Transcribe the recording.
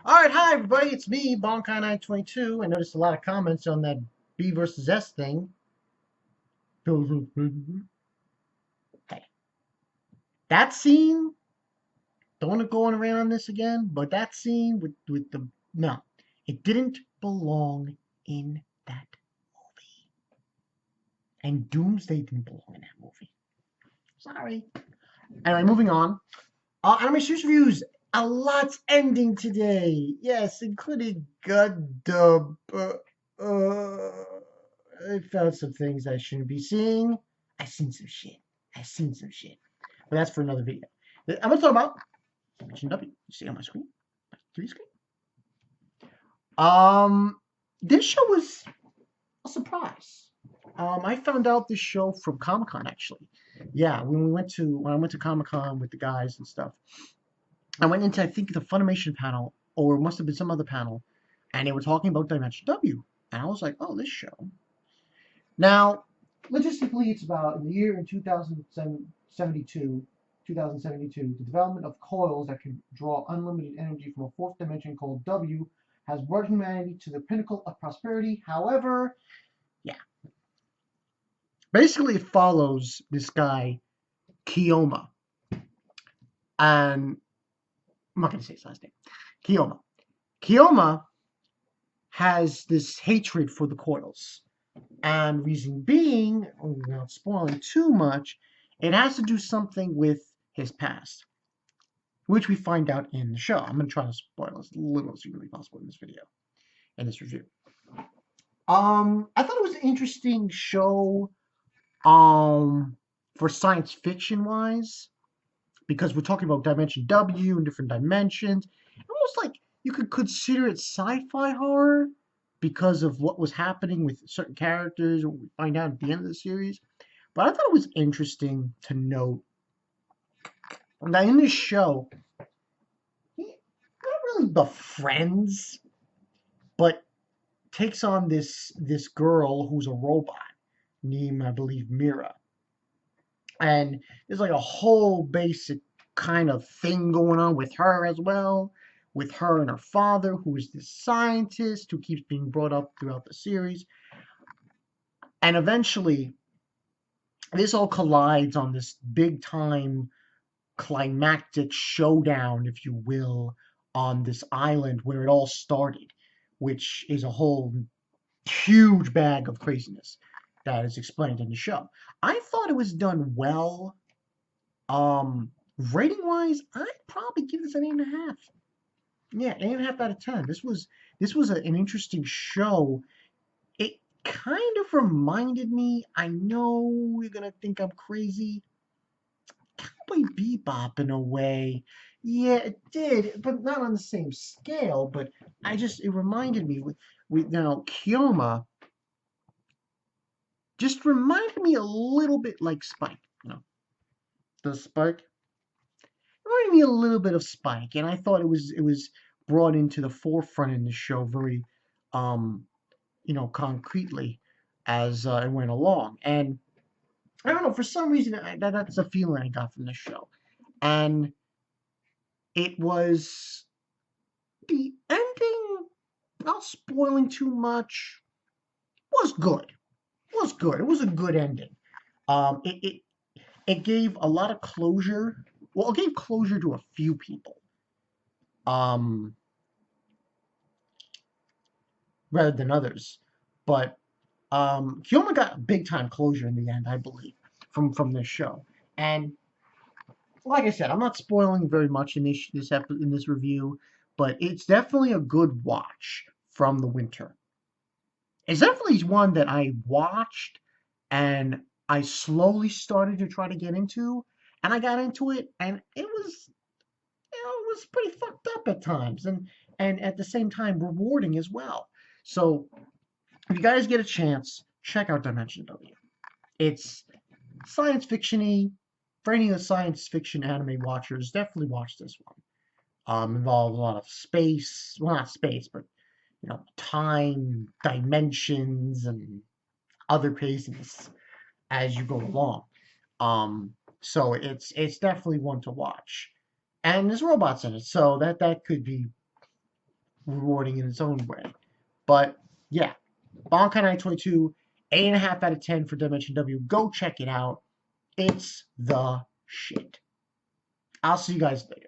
All right, hi everybody, it's me, Bonkai922. I noticed a lot of comments on that B versus S thing. Hey, that scene, don't want to go on around on this again, but that scene with the no, it didn't belong in that movie, and Doomsday didn't belong in that movie. Sorry. Anyway, moving on. Anime Series Reviews. A lot's ending today. Yes, including Gundam. I found some things I shouldn't be seeing. I seen some shit. I seen some shit. But that's for another video. I'm gonna talk about Dimension W. You see on my screen, my 3 screen. Um, this show was a surprise. I found out this show from Comic Con actually. Yeah, when I went to Comic Con with the guys and stuff. I went into, I think, the Funimation panel, or it must have been some other panel, and they were talking about Dimension W. And I was like, oh, this show. Now, logistically, it's about the year in 2072, the development of coils that can draw unlimited energy from a fourth dimension called W has brought humanity to the pinnacle of prosperity. However, yeah. Basically, it follows this guy, Kyouma. And I'm not going to say his last name. Kyouma. Kyouma has this hatred for the coils. And reason being, without spoiling too much, it has to do something with his past, which we find out in the show. I'm going to try to spoil as little as humanly possible in this video, in this review. I thought it was an interesting show, for science fiction wise, because we're talking about Dimension W and different dimensions. Almost like you could consider it sci-fi horror because of what was happening with certain characters, and we find out at the end of the series. But I thought it was interesting to note that in this show, he not really befriends, but takes on this girl who's a robot named, I believe, Mira. And there's like a whole basic kind of thing going on with her as well, with her and her father, who is this scientist who keeps being brought up throughout the series. And eventually, this all collides on this big time climactic showdown, if you will, on this island where it all started, which is a whole huge bag of craziness that is explained in the show. I thought it was done well. Rating wise, I'd probably give this an 8.5. Yeah, 8.5 out of 10. This was an interesting show. It kind of reminded me. I know you're gonna think I'm crazy. Cowboy Bebop in a way. Yeah, it did, but not on the same scale. But it reminded me with now Kyouma just reminded me a little bit like Spike. The Spike reminded me a little bit of Spike, and I thought it was brought into the forefront in the show very, um, concretely as it went along. And I don't know, for some reason, that's a feeling I got from the show. And it was the ending, not spoiling too much, was good. Was good. It was a good ending. It gave a lot of closure. Well, it gave closure to a few people. Um, Rather than others. But Kyouma got big time closure in the end, I believe, from this show. And like I said, I'm not spoiling very much in this review, but it's definitely a good watch from the winter. It's definitely one that I watched and I slowly started to try to get into, and I got into it, and it was pretty fucked up at times, and at the same time rewarding as well. So if you guys get a chance, check out Dimension W. It's science fictiony. For any of the science fiction anime watchers, definitely watch this one. Involves a lot of space. Well, not space, but time, dimensions, and other craziness as you go along. So it's definitely one to watch. And there's robots in it, so that could be rewarding in its own way. But yeah, Bankai 922, 8.5 out of 10 for Dimension W. Go check it out. It's the shit. I'll see you guys later.